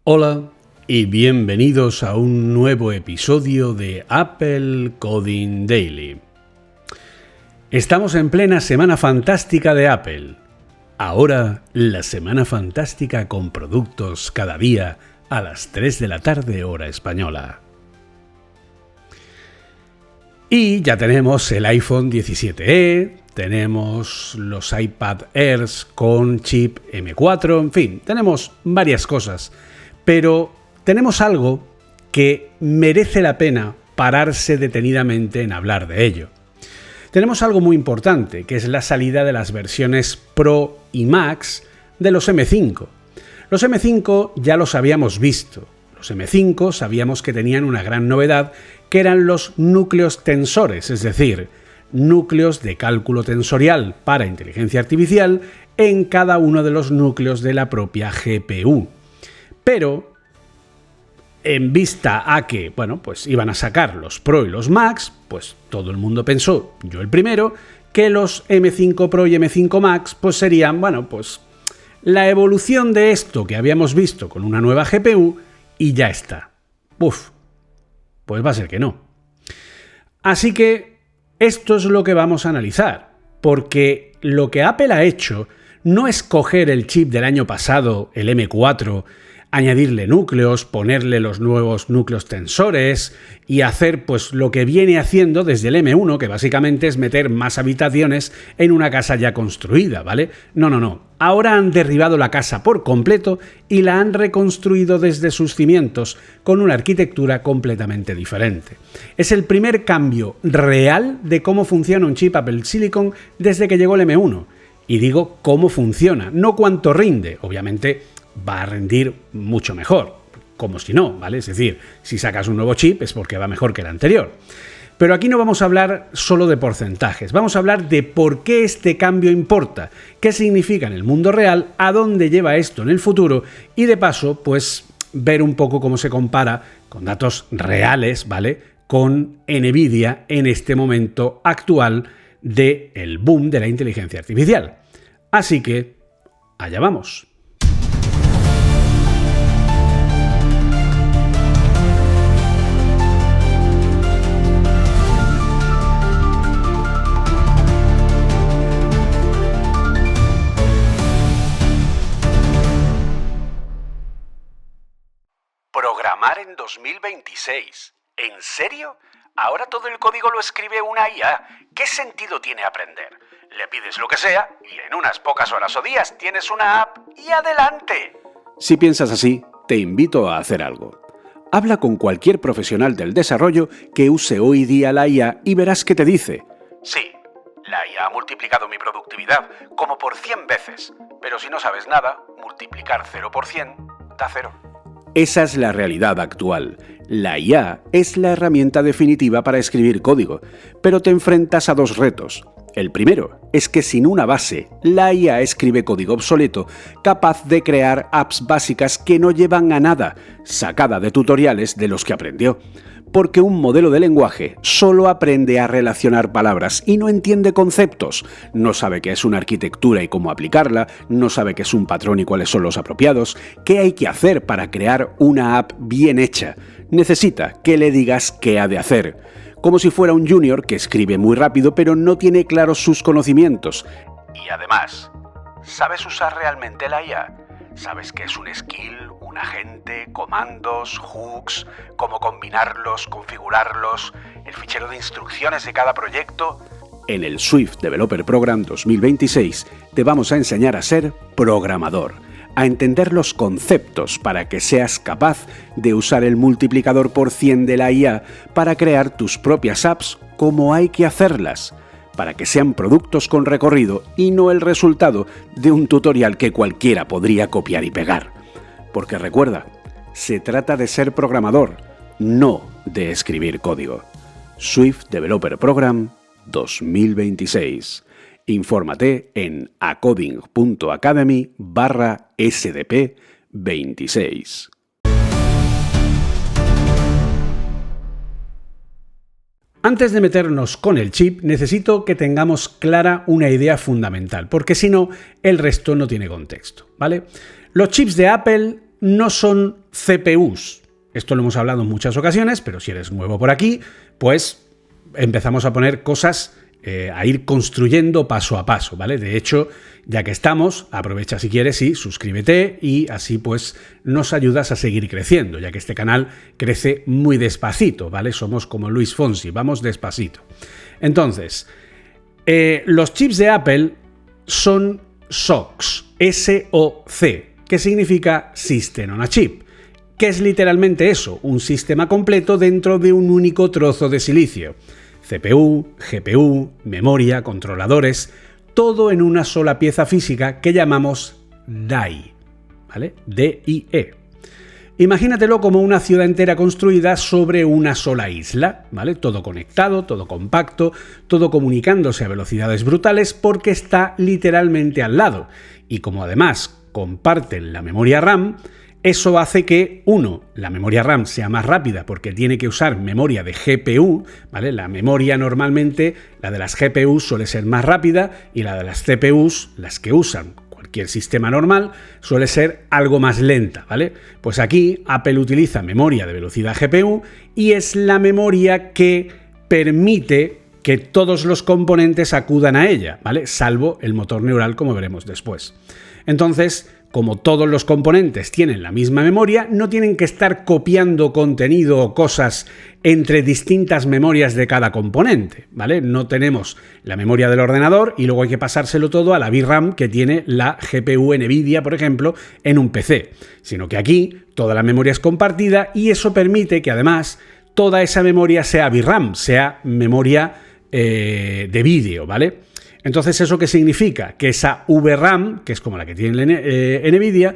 Hola y bienvenidos a un nuevo episodio de Apple Coding Daily. Estamos en plena Semana Fantástica de Apple. Ahora, la Semana Fantástica con productos cada día a las 3 de la tarde hora española. Y ya tenemos el iPhone 17e, tenemos los iPad Airs con chip M4, en fin, tenemos varias cosas. Pero tenemos algo que merece la pena pararse detenidamente en hablar de ello. Tenemos algo muy importante, que es la salida de las versiones Pro y Max de los M5. Los M5 ya los habíamos visto. Los M5 sabíamos que tenían una gran novedad, que eran los núcleos tensores, es decir, núcleos de cálculo tensorial para inteligencia artificial en cada uno de los núcleos de la propia GPU. Pero, en vista a que, pues iban a sacar los Pro y los Max, pues todo el mundo pensó, yo el primero, que los M5 Pro y M5 Max pues serían, la evolución de esto que habíamos visto con una nueva GPU y ya está. Pues va a ser que no. Así que esto es lo que vamos a analizar, porque lo que Apple ha hecho no es coger el chip del año pasado, el M4, añadirle núcleos, ponerle los nuevos núcleos tensores y hacer pues lo que viene haciendo desde el M1, que básicamente es meter más habitaciones en una casa ya construida, ¿vale? No. Ahora han derribado la casa por completo y la han reconstruido desde sus cimientos con una arquitectura completamente diferente. Es el primer cambio real de cómo funciona un chip Apple Silicon desde que llegó el M1. Y digo cómo funciona, no cuánto rinde, obviamente va a rendir mucho mejor, como si no, ¿vale? Es decir, si sacas un nuevo chip es porque va mejor que el anterior. Pero aquí no vamos a hablar solo de porcentajes, vamos a hablar de por qué este cambio importa, qué significa en el mundo real, a dónde lleva esto en el futuro y de paso, pues ver un poco cómo se compara con datos reales, ¿vale? Con Nvidia en este momento actual del boom de la inteligencia artificial. Así que, allá vamos. Programar en 2026. ¿En serio? Ahora todo el código lo escribe una IA. ¿Qué sentido tiene aprender? Le pides lo que sea y en unas pocas horas o días tienes una app y ¡adelante! Si piensas así, te invito a hacer algo. Habla con cualquier profesional del desarrollo que use hoy día la IA y verás qué te dice. Sí, la IA ha multiplicado mi productividad como por 100 veces. Pero si no sabes nada, multiplicar 0 por 100 da 0. Esa es la realidad actual. La IA es la herramienta definitiva para escribir código, pero te enfrentas a dos retos. El primero es que sin una base, la IA escribe código obsoleto, capaz de crear apps básicas que no llevan a nada, sacada de tutoriales de los que aprendió. Porque un modelo de lenguaje solo aprende a relacionar palabras y no entiende conceptos, no sabe qué es una arquitectura y cómo aplicarla, no sabe qué es un patrón y cuáles son los apropiados, qué hay que hacer para crear una app bien hecha. Necesita que le digas qué ha de hacer. Como si fuera un junior que escribe muy rápido pero no tiene claros sus conocimientos. Y además, ¿sabes usar realmente la IA? ¿Sabes qué es un skill, un agente, comandos, hooks, cómo combinarlos, configurarlos, el fichero de instrucciones de cada proyecto? En el Swift Developer Program 2026 te vamos a enseñar a ser programador, a entender los conceptos para que seas capaz de usar el multiplicador por 100 de la IA para crear tus propias apps como hay que hacerlas, para que sean productos con recorrido y no el resultado de un tutorial que cualquiera podría copiar y pegar. Porque recuerda, se trata de ser programador, no de escribir código. Swift Developer Program 2026. Infórmate en acoding.academy/SDP26. Antes de meternos con el chip, necesito que tengamos clara una idea fundamental, porque si no, el resto no tiene contexto, ¿vale? Los chips de Apple no son CPUs. Esto lo hemos hablado en muchas ocasiones, pero si eres nuevo por aquí, pues empezamos a poner cosas, a ir construyendo paso a paso, ¿vale? De hecho, ya que estamos, aprovecha si quieres y suscríbete y así pues nos ayudas a seguir creciendo, ya que este canal crece muy despacito, ¿vale? Somos como Luis Fonsi, vamos despacito. Entonces, los chips de Apple son SoC, S-O-C, que significa System on a Chip, que es literalmente eso, un sistema completo dentro de un único trozo de silicio. CPU, GPU, memoria, controladores, todo en una sola pieza física que llamamos DIE, ¿vale? D-I-E. Imagínatelo como una ciudad entera construida sobre una sola isla, ¿vale? Todo conectado, todo compacto, todo comunicándose a velocidades brutales porque está literalmente al lado. Y como además comparten la memoria RAM, eso hace que, la memoria RAM sea más rápida porque tiene que usar memoria de GPU, ¿vale? La memoria normalmente, la de las GPUs suele ser más rápida y la de las CPUs, las que usan cualquier sistema normal, suele ser algo más lenta, ¿vale? Pues aquí Apple utiliza memoria de velocidad GPU y es la memoria que permite que todos los componentes acudan a ella, ¿vale? Salvo el motor neural, como veremos después. Entonces, como todos los componentes tienen la misma memoria, no tienen que estar copiando contenido o cosas entre distintas memorias de cada componente, ¿vale? No tenemos la memoria del ordenador y luego hay que pasárselo todo a la VRAM que tiene la GPU NVIDIA, por ejemplo, en un PC, sino que aquí toda la memoria es compartida y eso permite que además toda esa memoria sea VRAM, sea memoria de vídeo, ¿vale? Entonces, ¿eso qué significa? Que esa VRAM, que es como la que tiene NVIDIA,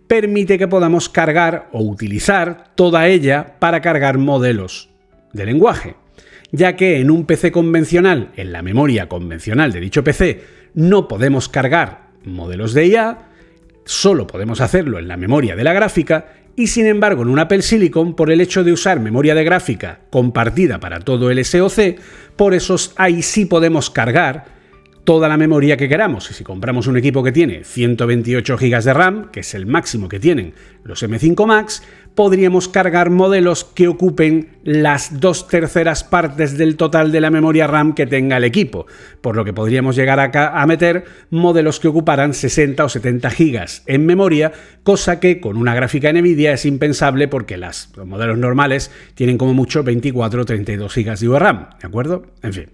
permite que podamos cargar o utilizar toda ella para cargar modelos de lenguaje, ya que en un PC convencional, en la memoria convencional de dicho PC, no podemos cargar modelos de IA, solo podemos hacerlo en la memoria de la gráfica y sin embargo en un Apple Silicon, por el hecho de usar memoria de gráfica compartida para todo el SoC, por eso ahí sí podemos cargar toda la memoria que queramos. Y si compramos un equipo que tiene 128 GB de RAM, que es el máximo que tienen los M5 Max, podríamos cargar modelos que ocupen las 2/3 partes del total de la memoria RAM que tenga el equipo, por lo que podríamos llegar a meter modelos que ocuparan 60 o 70 GB en memoria, cosa que con una gráfica NVIDIA es impensable porque los modelos normales tienen como mucho 24 o 32 GB de RAM, ¿de acuerdo? En fin.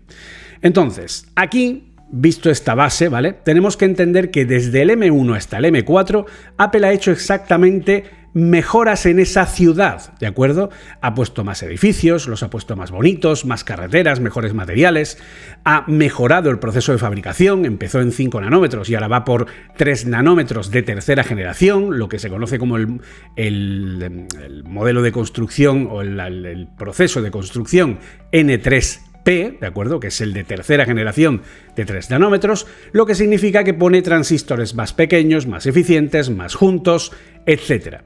Entonces, aquí, visto esta base, ¿vale? Tenemos que entender que desde el M1 hasta el M4, Apple ha hecho exactamente mejoras en esa ciudad, ¿de acuerdo? Ha puesto más edificios, los ha puesto más bonitos, más carreteras, mejores materiales, ha mejorado el proceso de fabricación, empezó en 5 nanómetros y ahora va por 3 nanómetros de tercera generación, lo que se conoce como el modelo de construcción o el proceso de construcción N3P, ¿de acuerdo? Que es el de tercera generación de 3 nanómetros, lo que significa que pone transistores más pequeños, más eficientes, más juntos, etc.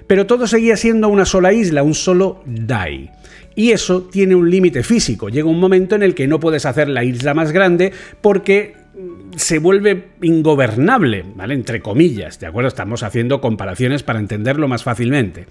Pero todo seguía siendo una sola isla, un solo DIE. Y eso tiene un límite físico. Llega un momento en el que no puedes hacer la isla más grande porque se vuelve ingobernable, ¿vale? Entre comillas, ¿de acuerdo? Estamos haciendo comparaciones para entenderlo más fácilmente.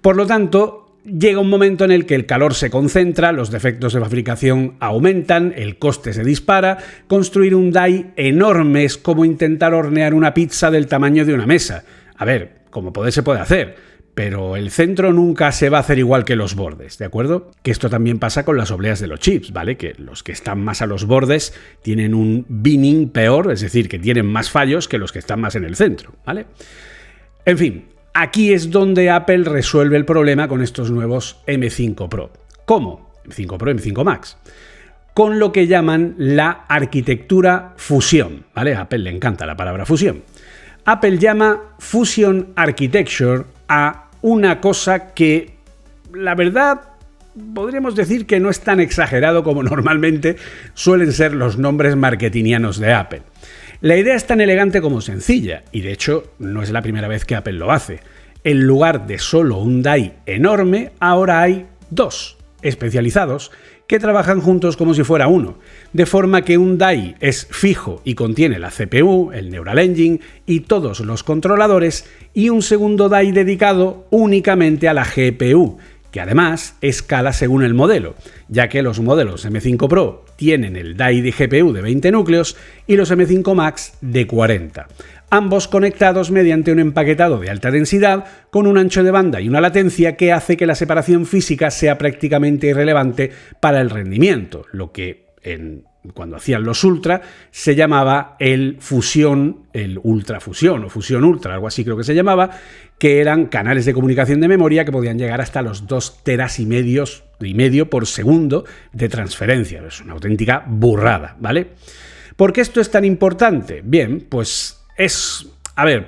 Por lo tanto, llega un momento en el que el calor se concentra, los defectos de fabricación aumentan, el coste se dispara. Construir un DIE enorme es como intentar hornear una pizza del tamaño de una mesa. A ver, como se puede hacer, pero el centro nunca se va a hacer igual que los bordes, ¿de acuerdo? Que esto también pasa con las obleas de los chips, ¿vale? Que los que están más a los bordes tienen un binning peor, es decir, que tienen más fallos que los que están más en el centro, ¿vale? En fin. Aquí es donde Apple resuelve el problema con estos nuevos M5 Pro. ¿Cómo? M5 Pro, M5 Max. Con lo que llaman la arquitectura fusión, ¿vale? A Apple le encanta la palabra fusión. Apple llama Fusion Architecture a una cosa que, la verdad, podríamos decir que no es tan exagerado como normalmente suelen ser los nombres marketingianos de Apple. La idea es tan elegante como sencilla, y de hecho no es la primera vez que Apple lo hace. En lugar de solo un DIE enorme, ahora hay 2 especializados que trabajan juntos como si fuera uno, de forma que un die es fijo y contiene la CPU, el Neural Engine y todos los controladores, y un segundo die dedicado únicamente a la GPU, que además escala según el modelo, ya que los modelos M5 Pro tienen el die de GPU de 20 núcleos y los M5 Max de 40. Ambos conectados mediante un empaquetado de alta densidad con un ancho de banda y una latencia que hace que la separación física sea prácticamente irrelevante para el rendimiento, lo que cuando hacían los Ultra se llamaba el Ultra Fusión o Fusión Ultra, algo así creo que se llamaba, que eran canales de comunicación de memoria que podían llegar hasta los 2 teras y medio por segundo de transferencia. Es una auténtica burrada, ¿vale? ¿Por qué esto es tan importante? Bien, pues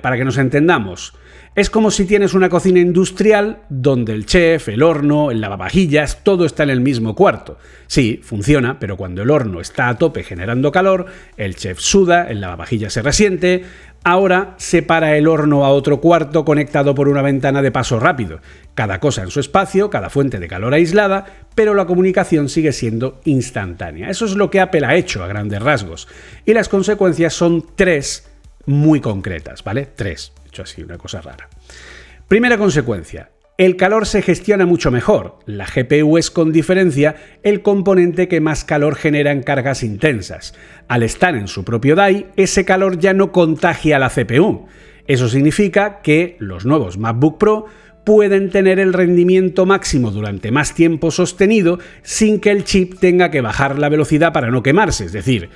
para que nos entendamos, es como si tienes una cocina industrial donde el chef, el horno, el lavavajillas, todo está en el mismo cuarto. Sí, funciona, pero cuando el horno está a tope generando calor, el chef suda, el lavavajillas se resiente. Ahora separa el horno a otro cuarto conectado por una ventana de paso rápido. Cada cosa en su espacio, cada fuente de calor aislada, pero la comunicación sigue siendo instantánea. Eso es lo que Apple ha hecho a grandes rasgos. Y las consecuencias son 3 muy concretas, ¿vale? 3, hecho así, una cosa rara. Primera consecuencia, el calor se gestiona mucho mejor. La GPU es con diferencia el componente que más calor genera en cargas intensas. Al estar en su propio die, ese calor ya no contagia a la CPU. Eso significa que los nuevos MacBook Pro pueden tener el rendimiento máximo durante más tiempo sostenido sin que el chip tenga que bajar la velocidad para no quemarse, es decir,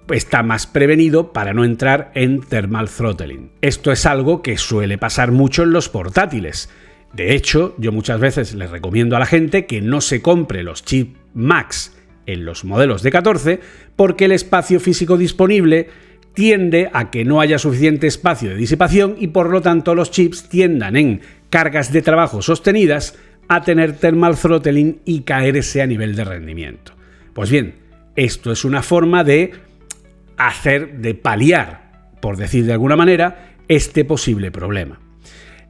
está más prevenido para no entrar en thermal throttling. Esto es algo que suele pasar mucho en los portátiles. De hecho, yo muchas veces les recomiendo a la gente que no se compre los chips Max en los modelos de 14 porque el espacio físico disponible tiende a que no haya suficiente espacio de disipación y por lo tanto los chips tiendan en cargas de trabajo sostenidas a tener thermal throttling y caerse a nivel de rendimiento. Pues bien, esto es una forma de paliar, por decir de alguna manera, este posible problema.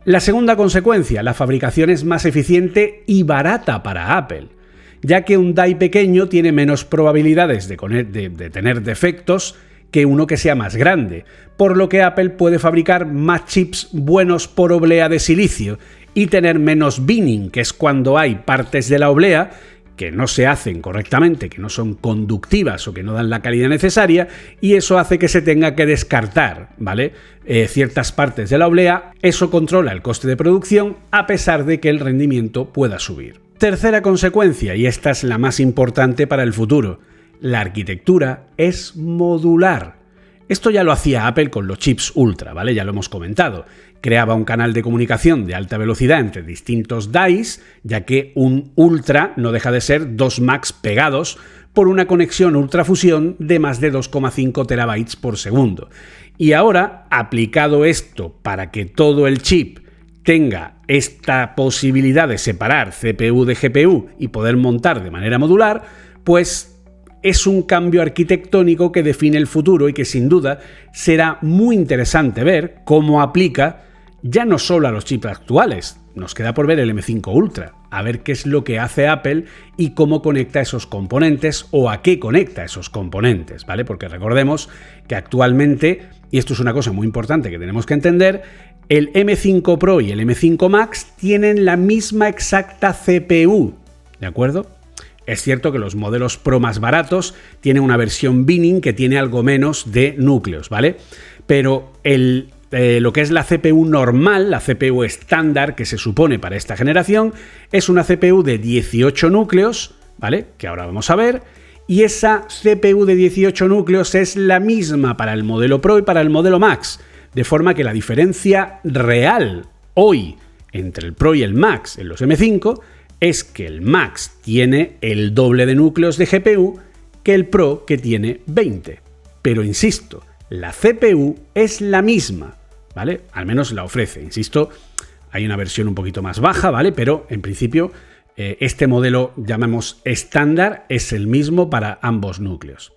La segunda consecuencia, la fabricación es más eficiente y barata para Apple, ya que un die pequeño tiene menos probabilidades de tener defectos que uno que sea más grande, por lo que Apple puede fabricar más chips buenos por oblea de silicio y tener menos binning, que es cuando hay partes de la oblea que no se hacen correctamente, que no son conductivas o que no dan la calidad necesaria, y eso hace que se tenga que descartar, ¿vale? Ciertas partes de la oblea. Eso controla el coste de producción a pesar de que el rendimiento pueda subir. Tercera consecuencia, y esta es la más importante para el futuro, la arquitectura es modular. Esto ya lo hacía Apple con los chips Ultra, ¿vale? Ya lo hemos comentado. Creaba un canal de comunicación de alta velocidad entre distintos dies, ya que un Ultra no deja de ser 2 Macs pegados por una conexión ultrafusión de más de 2,5 terabytes por segundo. Y ahora, aplicado esto para que todo el chip tenga esta posibilidad de separar CPU de GPU y poder montar de manera modular, pues es un cambio arquitectónico que define el futuro y que sin duda será muy interesante ver cómo aplica ya no solo a los chips actuales. Nos queda por ver el M5 Ultra, a ver qué es lo que hace Apple y cómo conecta esos componentes o a qué conecta esos componentes, ¿vale? Porque recordemos que actualmente, y esto es una cosa muy importante que tenemos que entender, el M5 Pro y el M5 Max tienen la misma exacta CPU, ¿de acuerdo? Es cierto que los modelos Pro más baratos tienen una versión binning que tiene algo menos de núcleos, ¿vale? Pero lo que es la CPU normal, la CPU estándar que se supone para esta generación, es una CPU de 18 núcleos, ¿vale? Que ahora vamos a ver. Y esa CPU de 18 núcleos es la misma para el modelo Pro y para el modelo Max. De forma que la diferencia real hoy entre el Pro y el Max en los M5 es que el Max tiene el doble de núcleos de GPU que el Pro, que tiene 20. Pero insisto, la CPU es la misma, ¿vale? Al menos la ofrece. Insisto, hay una versión un poquito más baja, ¿vale? Pero en principio este modelo, llamamos estándar, es el mismo para ambos núcleos.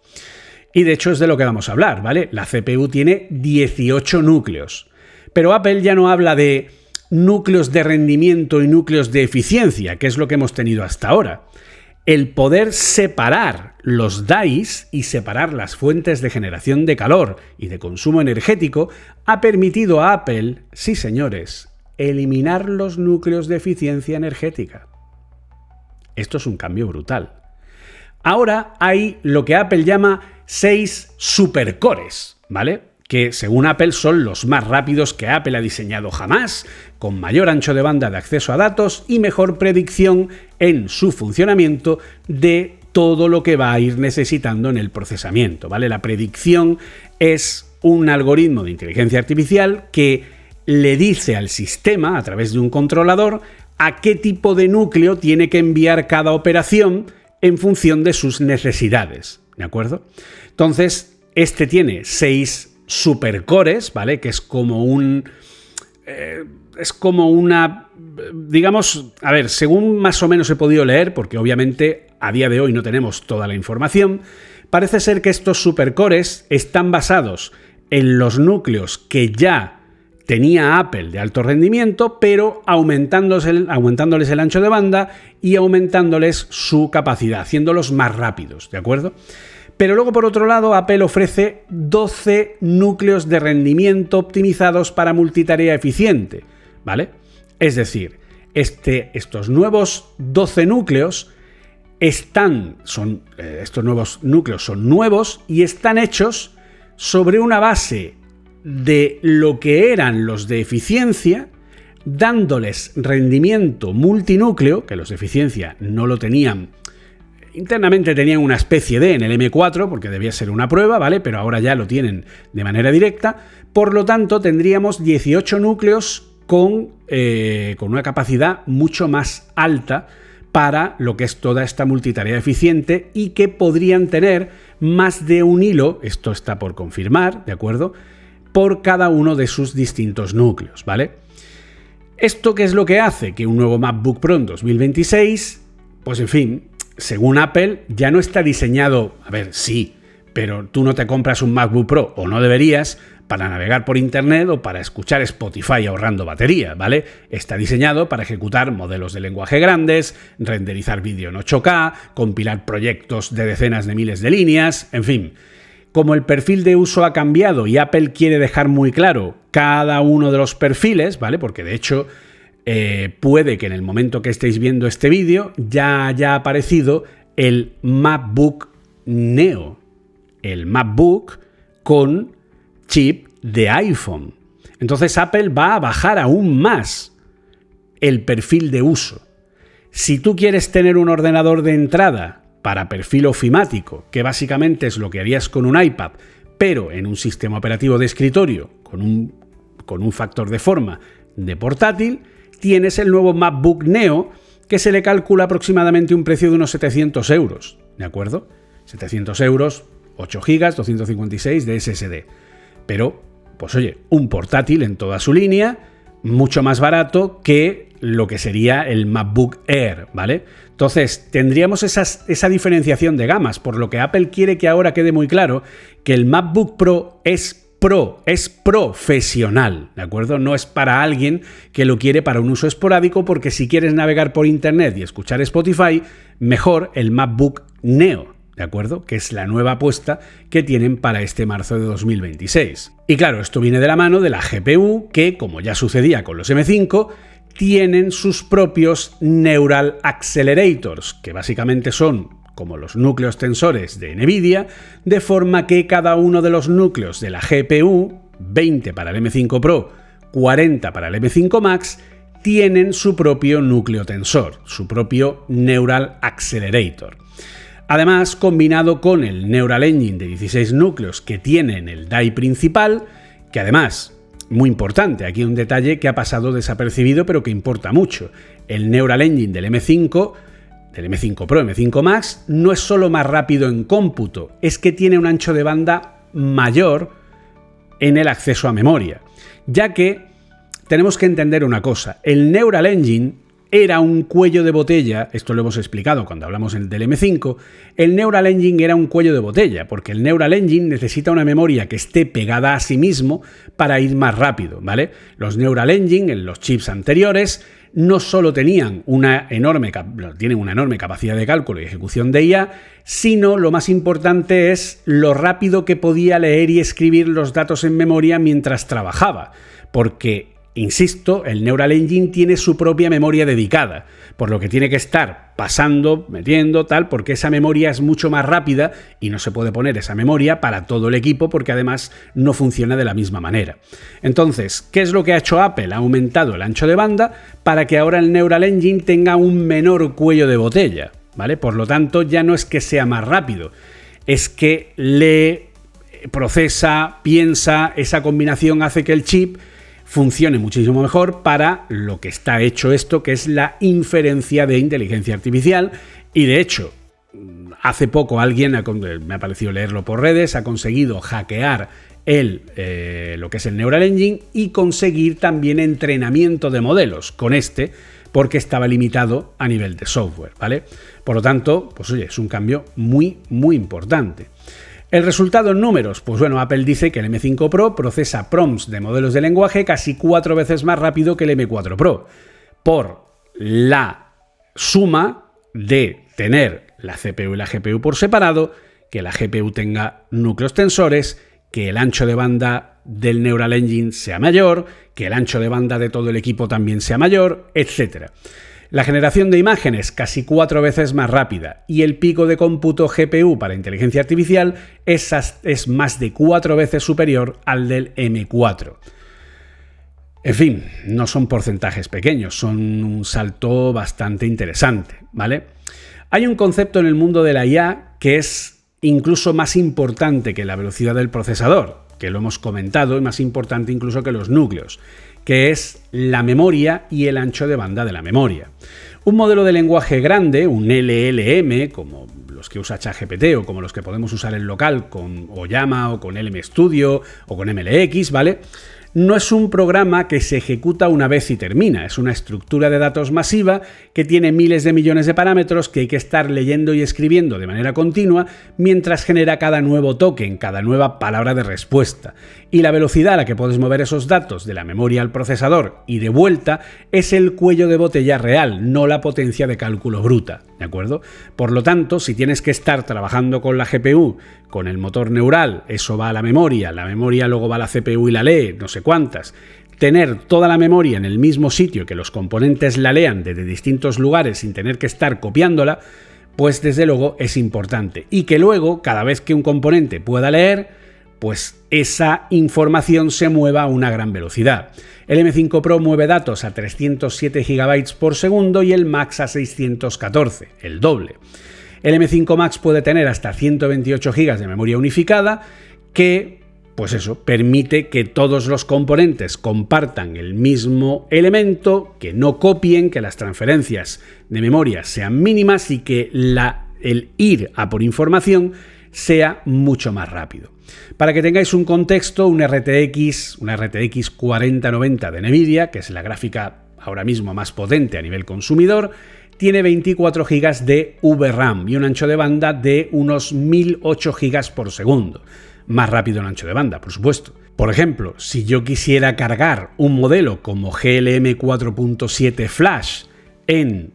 Y de hecho es de lo que vamos a hablar, ¿vale? La CPU tiene 18 núcleos. Pero Apple ya no habla de núcleos de rendimiento y núcleos de eficiencia, que es lo que hemos tenido hasta ahora. el poder separar los DAIs y separar las fuentes de generación de calor y de consumo energético ha permitido a Apple, sí señores, eliminar los núcleos de eficiencia energética. Esto es un cambio brutal. Ahora hay lo que Apple llama 6 supercores, ¿vale? Que según Apple son los más rápidos que Apple ha diseñado jamás, con mayor ancho de banda de acceso a datos y mejor predicción en su funcionamiento de todo lo que va a ir necesitando en el procesamiento, ¿vale? La predicción es un algoritmo de inteligencia artificial que le dice al sistema, a través de un controlador, a qué tipo de núcleo tiene que enviar cada operación en función de sus necesidades, ¿de acuerdo? Entonces, este tiene 6 supercores, ¿vale? Que es como una, digamos, a ver, según más o menos he podido leer, porque obviamente a día de hoy no tenemos toda la información, parece ser que estos supercores están basados en los núcleos que ya tenía Apple de alto rendimiento, pero aumentándoles el ancho de banda y aumentándoles su capacidad, haciéndolos más rápidos, ¿de acuerdo? Pero luego, por otro lado, Apple ofrece 12 núcleos de rendimiento optimizados para multitarea eficiente, ¿vale? Es decir, estos nuevos 12 núcleos estos nuevos núcleos son nuevos y están hechos sobre una base de lo que eran los de eficiencia, dándoles rendimiento multinúcleo, que los de eficiencia no lo tenían. Internamente tenían una especie de en el M4, porque debía ser una prueba, ¿vale? Pero ahora ya lo tienen de manera directa. Por lo tanto, tendríamos 18 núcleos con una capacidad mucho más alta para lo que es toda esta multitarea eficiente y que podrían tener más de un hilo, esto está por confirmar, ¿de acuerdo?, por cada uno de sus distintos núcleos, ¿vale? ¿Esto qué es lo que hace? Que un nuevo MacBook Pro en 2026, pues en fin, según Apple, ya no está diseñado, a ver, sí, pero tú no te compras un MacBook Pro, o no deberías, para navegar por Internet o para escuchar Spotify ahorrando batería, ¿vale? Está diseñado para ejecutar modelos de lenguaje grandes, renderizar vídeo en 8K, compilar proyectos de decenas de miles de líneas, en fin. Como el perfil de uso ha cambiado y Apple quiere dejar muy claro cada uno de los perfiles, ¿vale? Porque de hecho puede que en el momento que estéis viendo este vídeo ya haya aparecido el MacBook Neo, el MacBook con chip de iPhone. Entonces Apple va a bajar aún más el perfil de uso. Si tú quieres tener un ordenador de entrada para perfil ofimático, que básicamente es lo que harías con un iPad, pero en un sistema operativo de escritorio, con un factor de forma de portátil, tienes el nuevo MacBook Neo, que se le calcula aproximadamente un precio de unos 700 euros, ¿de acuerdo? 700 euros, 8 GB, 256 de SSD. Pero, pues oye, un portátil en toda su línea, mucho más barato que lo que sería el MacBook Air, ¿vale? Entonces, tendríamos esa diferenciación de gamas, por lo que Apple quiere que ahora quede muy claro que el MacBook Pro es profesional, ¿de acuerdo? No es para alguien que lo quiere para un uso esporádico, porque si quieres navegar por Internet y escuchar Spotify, mejor el MacBook Neo, ¿de acuerdo? Que es la nueva apuesta que tienen para este marzo de 2026. Y claro, esto viene de la mano de la GPU, que, como ya sucedía con los M5, tienen sus propios Neural Accelerators, que básicamente son como los núcleos tensores de NVIDIA, de forma que cada uno de los núcleos de la GPU, 20 para el M5 Pro, 40 para el M5 Max, tienen su propio núcleo tensor, su propio Neural Accelerator. Además, combinado con el Neural Engine de 16 núcleos que tiene en el DAI principal, que además, muy importante, aquí un detalle que ha pasado desapercibido pero que importa mucho, el Neural Engine del M5 Pro, M5 Max, no es solo más rápido en cómputo, es que tiene un ancho de banda mayor en el acceso a memoria, ya que tenemos que entender una cosa, el Neural Engine era un cuello de botella, esto lo hemos explicado cuando hablamos del M5, el Neural Engine era un cuello de botella, porque el Neural Engine necesita una memoria que esté pegada a sí mismo para ir más rápido, ¿vale? Los Neural Engine en los chips anteriores no solo tienen una enorme capacidad de cálculo y ejecución de IA, sino lo más importante es lo rápido que podía leer y escribir los datos en memoria mientras trabajaba, porque, insisto, el Neural Engine tiene su propia memoria dedicada, por lo que tiene que estar pasando, metiendo, tal, porque esa memoria es mucho más rápida y no se puede poner esa memoria para todo el equipo porque además no funciona de la misma manera. Entonces, ¿qué es lo que ha hecho Apple? Ha aumentado el ancho de banda para que ahora el Neural Engine tenga un menor cuello de botella, ¿vale? Por lo tanto, ya no es que sea más rápido, es que lee, procesa, piensa, esa combinación hace que el chip funcione muchísimo mejor para lo que está hecho esto, que es la inferencia de inteligencia artificial. Y de hecho, hace poco alguien, me ha parecido leerlo por redes, ha conseguido hackear lo que es el Neural Engine y conseguir también entrenamiento de modelos con porque estaba limitado a nivel de software, ¿vale? Por lo tanto, pues oye, es un cambio muy, muy importante. El resultado en números, pues bueno, Apple dice que el M5 Pro procesa prompts de modelos de lenguaje casi 4 veces más rápido que el M4 Pro, por la suma de tener la CPU y la GPU por separado, que la GPU tenga núcleos tensores, que el ancho de banda del Neural Engine sea mayor, que el ancho de banda de todo el equipo también sea mayor, etc. La generación de imágenes casi 4 veces más rápida y el pico de cómputo GPU para inteligencia artificial es más de 4 veces superior al del M4. En fin, no son porcentajes pequeños, son un salto bastante interesante, ¿vale? Hay un concepto en el mundo de la IA que es incluso más importante que la velocidad del procesador, que lo hemos comentado, y más importante incluso que los núcleos, que es la memoria y el ancho de banda de la memoria. Un modelo de lenguaje grande, un LLM, como los que usa ChatGPT o como los que podemos usar en local con Oyama o con LM Studio o con MLX, ¿vale? No es un programa que se ejecuta una vez y termina, es una estructura de datos masiva que tiene miles de millones de parámetros que hay que estar leyendo y escribiendo de manera continua mientras genera cada nuevo token, cada nueva palabra de respuesta. Y la velocidad a la que puedes mover esos datos de la memoria al procesador y de vuelta es el cuello de botella real, no la potencia de cálculo bruta, ¿de acuerdo? Por lo tanto, si tienes que estar trabajando con la GPU, con el motor neural, eso va a la memoria luego va a la CPU y la lee, no sé cuántas. Tener toda la memoria en el mismo sitio, que los componentes la lean desde distintos lugares sin tener que estar copiándola, pues desde luego es importante. Y que luego, cada vez que un componente pueda leer, pues esa información se mueva a una gran velocidad. El M5 Pro mueve datos a 307 GB por segundo y el Max a 614, el doble. El M5 Max puede tener hasta 128 GB de memoria unificada que, pues eso, permite que todos los componentes compartan el mismo elemento, que no copien, que las transferencias de memoria sean mínimas y que el ir a por información sea mucho más rápido. Para que tengáis un contexto, una RTX 4090 de Nvidia, que es la gráfica ahora mismo más potente a nivel consumidor, tiene 24 GB de VRAM y un ancho de banda de unos 1008 GB por segundo. Más rápido el ancho de banda, por supuesto. Por ejemplo, si yo quisiera cargar un modelo como GLM 4.7 Flash en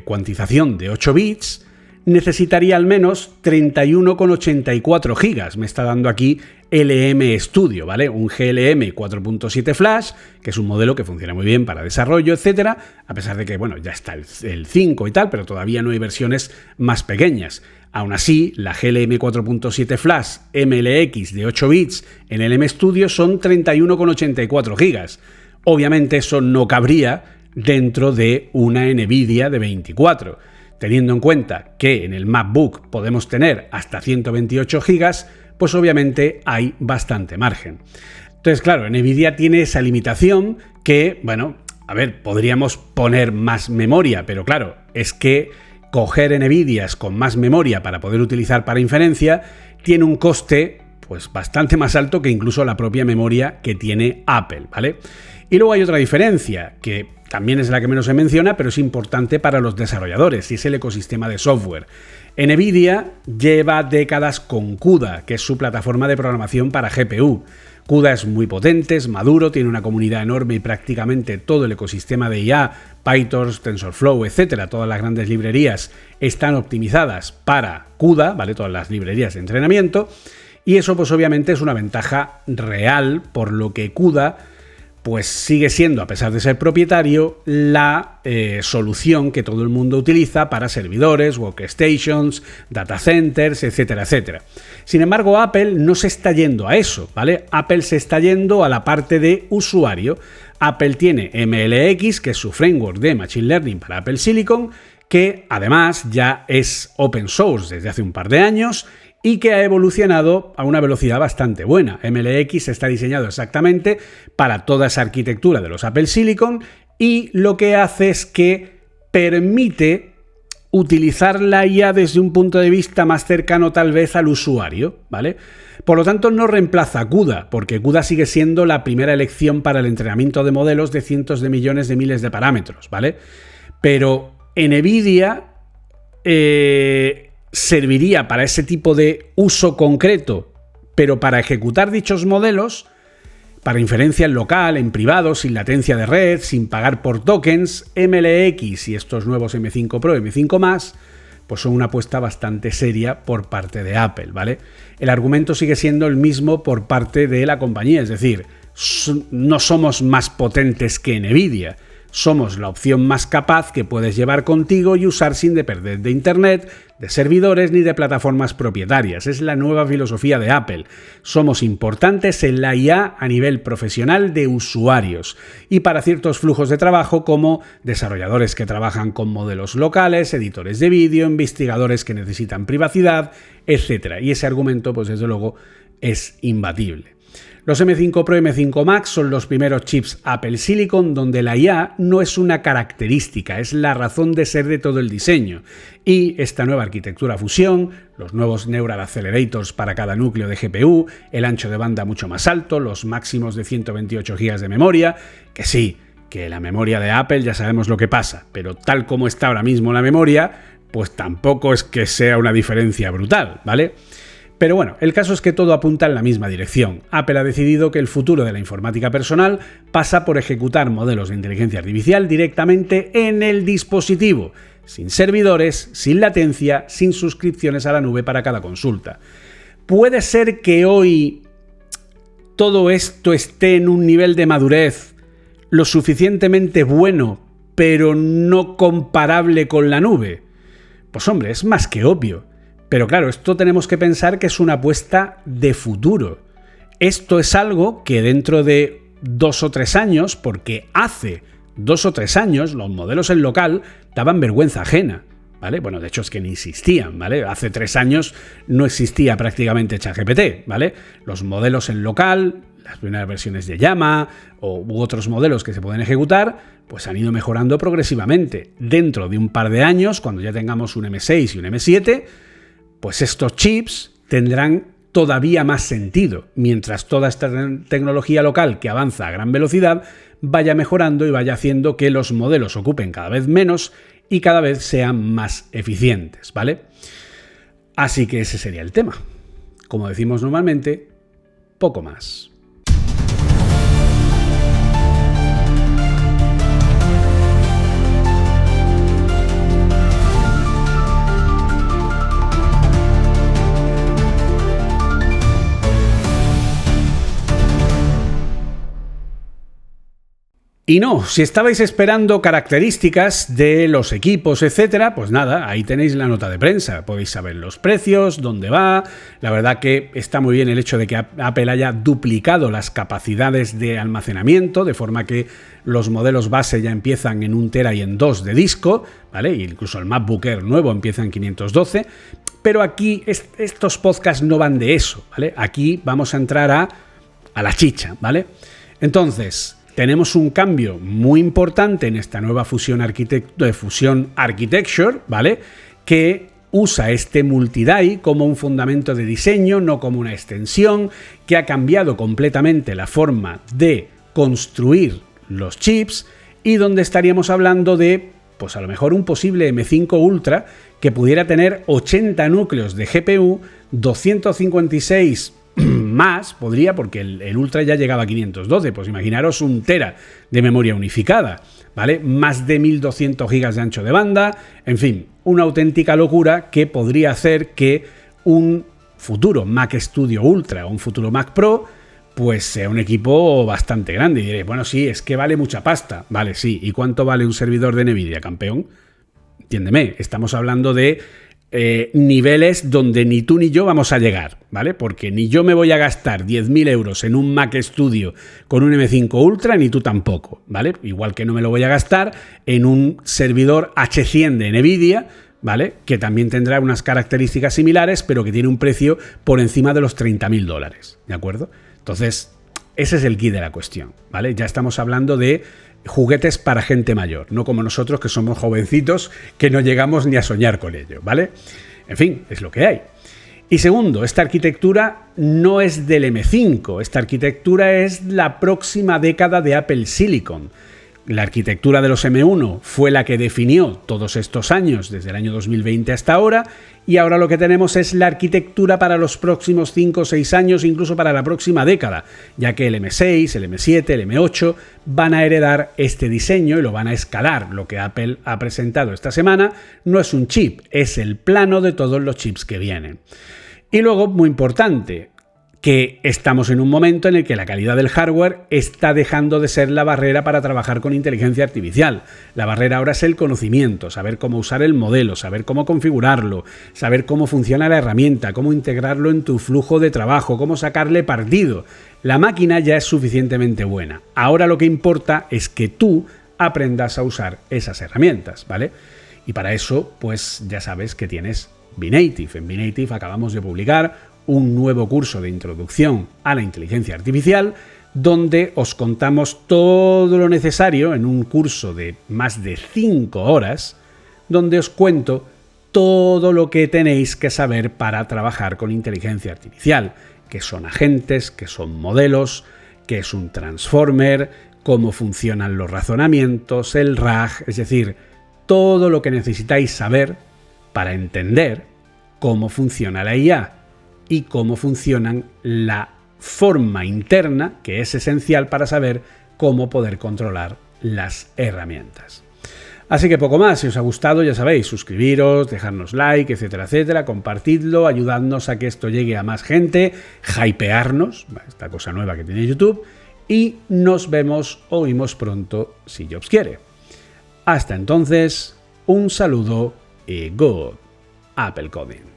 cuantización de 8 bits, necesitaría al menos 31,84 GB. Me está dando aquí LM Studio, ¿vale? Un GLM 4.7 Flash, que es un modelo que funciona muy bien para desarrollo, etcétera, a pesar de que, bueno, ya está el 5 y tal, pero todavía no hay versiones más pequeñas. Aún así, la GLM 4.7 Flash MLX de 8 bits en LM Studio son 31,84 GB. Obviamente eso no cabría dentro de una Nvidia de 24. Teniendo en cuenta que en el MacBook podemos tener hasta 128 GB, pues obviamente hay bastante margen. Entonces, claro, Nvidia tiene esa limitación que, bueno, a ver, podríamos poner más memoria, pero claro, es que coger Nvidias con más memoria para poder utilizar para inferencia tiene un coste pues bastante más alto que incluso la propia memoria que tiene Apple, ¿vale? Y luego hay otra diferencia que también es la que menos se menciona, pero es importante para los desarrolladores, y es el ecosistema de software. Nvidia lleva décadas con CUDA, que es su plataforma de programación para GPU. CUDA es muy potente, es maduro, tiene una comunidad enorme y prácticamente todo el ecosistema de IA, PyTorch, TensorFlow, etcétera, todas las grandes librerías están optimizadas para CUDA, ¿vale? Todas las librerías de entrenamiento, y eso pues obviamente es una ventaja real, por lo que CUDA pues sigue siendo, a pesar de ser propietario, la solución que todo el mundo utiliza para servidores, workstations, data centers, etcétera, etcétera. Sin embargo, Apple no se está yendo a eso, ¿vale? Apple se está yendo a la parte de usuario. Apple tiene MLX, que es su framework de Machine Learning para Apple Silicon, que además ya es open source desde hace un par de años y que ha evolucionado a una velocidad bastante buena. MLX está diseñado exactamente para toda esa arquitectura de los Apple Silicon y lo que hace es que permite utilizar la IA desde un punto de vista más cercano tal vez al usuario, ¿vale? Por lo tanto, no reemplaza a CUDA, porque CUDA sigue siendo la primera elección para el entrenamiento de modelos de cientos de millones de miles de parámetros, ¿vale? Pero NVIDIA serviría para ese tipo de uso concreto, pero para ejecutar dichos modelos, para inferencia en local, en privado, sin latencia de red, sin pagar por tokens, MLX y estos nuevos M5 Pro, M5+, pues son una apuesta bastante seria por parte de Apple, ¿vale? El argumento sigue siendo el mismo por parte de la compañía, es decir, no somos más potentes que NVIDIA, somos la opción más capaz que puedes llevar contigo y usar sin depender de Internet, de servidores ni de plataformas propietarias. Es la nueva filosofía de Apple. Somos importantes en la IA a nivel profesional de usuarios y para ciertos flujos de trabajo como desarrolladores que trabajan con modelos locales, editores de vídeo, investigadores que necesitan privacidad, etc. Y ese argumento, pues desde luego, es imbatible. Los M5 Pro y M5 Max son los primeros chips Apple Silicon donde la IA no es una característica, es la razón de ser de todo el diseño. Y esta nueva arquitectura fusión, los nuevos Neural Accelerators para cada núcleo de GPU, el ancho de banda mucho más alto, los máximos de 128 GB de memoria, que sí, que la memoria de Apple ya sabemos lo que pasa, pero tal como está ahora mismo la memoria, pues tampoco es que sea una diferencia brutal, ¿vale? Pero bueno, el caso es que todo apunta en la misma dirección. Apple ha decidido que el futuro de la informática personal pasa por ejecutar modelos de inteligencia artificial directamente en el dispositivo, sin servidores, sin latencia, sin suscripciones a la nube para cada consulta. Puede ser que hoy todo esto esté en un nivel de madurez lo suficientemente bueno, pero no comparable con la nube. Pues hombre, es más que obvio. Pero claro, esto tenemos que pensar que es una apuesta de futuro. Esto es algo que dentro de 2 o 3 años, porque hace 2 o 3 años los modelos en local daban vergüenza ajena, ¿vale? Bueno, de hecho es que ni existían, ¿vale? Hace 3 años no existía prácticamente ChatGPT, ¿vale? Los modelos en local, las primeras versiones de Llama u otros modelos que se pueden ejecutar, pues han ido mejorando progresivamente. Dentro de un par de años, cuando ya tengamos un M6 y un M7, pues estos chips tendrán todavía más sentido, mientras toda esta tecnología local que avanza a gran velocidad vaya mejorando y vaya haciendo que los modelos ocupen cada vez menos y cada vez sean más eficientes, ¿vale? Así que ese sería el tema. Como decimos normalmente, poco más. Y no, si estabais esperando características de los equipos, etcétera, pues nada, ahí tenéis la nota de prensa. Podéis saber los precios, dónde va. La verdad que está muy bien el hecho de que Apple haya duplicado las capacidades de almacenamiento, de forma que los modelos base ya empiezan en 1 TB y en 2 de disco, ¿vale? Y incluso el MacBook Air nuevo empieza en 512. Pero aquí estos podcasts no van de eso, ¿vale? Aquí vamos a entrar a la chicha, ¿vale? Entonces, tenemos un cambio muy importante en esta nueva Fusion Architecture, ¿vale? Que usa este multi-die como un fundamento de diseño, no como una extensión, que ha cambiado completamente la forma de construir los chips y donde estaríamos hablando de, pues a lo mejor un posible M5 Ultra que pudiera tener 80 núcleos de GPU, 256 más podría, porque el Ultra ya llegaba a 512, pues imaginaros 1 tera de memoria unificada, ¿vale? Más de 1200 gigas de ancho de banda, en fin, una auténtica locura que podría hacer que un futuro Mac Studio Ultra o un futuro Mac Pro pues sea un equipo bastante grande. Y diréis, bueno, sí, es que vale mucha pasta. Vale, sí. ¿Y cuánto vale un servidor de NVIDIA, campeón? Entiéndeme, estamos hablando de niveles donde ni tú ni yo vamos a llegar, ¿vale? Porque ni yo me voy a gastar 10.000 euros en un Mac Studio con un M5 Ultra, ni tú tampoco, ¿vale? Igual que no me lo voy a gastar en un servidor H100 de NVIDIA, ¿vale? Que también tendrá unas características similares, pero que tiene un precio por encima de los $30.000, ¿de acuerdo? Entonces, ese es el quid de la cuestión, ¿vale? Ya estamos hablando de juguetes para gente mayor, no como nosotros que somos jovencitos que no llegamos ni a soñar con ello, ¿vale? En fin, es lo que hay. Y segundo, esta arquitectura no es del M5, esta arquitectura es la próxima década de Apple Silicon. La arquitectura de los M1 fue la que definió todos estos años, desde el año 2020 hasta ahora, y ahora lo que tenemos es la arquitectura para los próximos 5 o 6 años, incluso para la próxima década, ya que el M6, el M7, el M8 van a heredar este diseño y lo van a escalar. Lo que Apple ha presentado esta semana no es un chip, es el plano de todos los chips que vienen. Y luego, muy importante, que estamos en un momento en el que la calidad del hardware está dejando de ser la barrera para trabajar con inteligencia artificial. La barrera ahora es el conocimiento, saber cómo usar el modelo, saber cómo configurarlo, saber cómo funciona la herramienta, cómo integrarlo en tu flujo de trabajo, cómo sacarle partido. La máquina ya es suficientemente buena. Ahora lo que importa es que tú aprendas a usar esas herramientas, ¿vale? Y para eso, pues ya sabes que tienes bNative. En bNative acabamos de publicar un nuevo curso de introducción a la inteligencia artificial, donde os contamos todo lo necesario en un curso de más de 5 horas, donde os cuento todo lo que tenéis que saber para trabajar con inteligencia artificial, qué son agentes, qué son modelos, qué es un transformer, cómo funcionan los razonamientos, el RAG, es decir, todo lo que necesitáis saber para entender cómo funciona la IA y cómo funcionan la forma interna, que es esencial para saber cómo poder controlar las herramientas. Así que poco más, si os ha gustado ya sabéis, suscribiros, dejarnos like, etcétera, etcétera, compartidlo, ayudadnos a que esto llegue a más gente, hypearnos, esta cosa nueva que tiene YouTube, y nos vemos o oímos pronto si Jobs quiere. Hasta entonces, un saludo y good Apple Coding.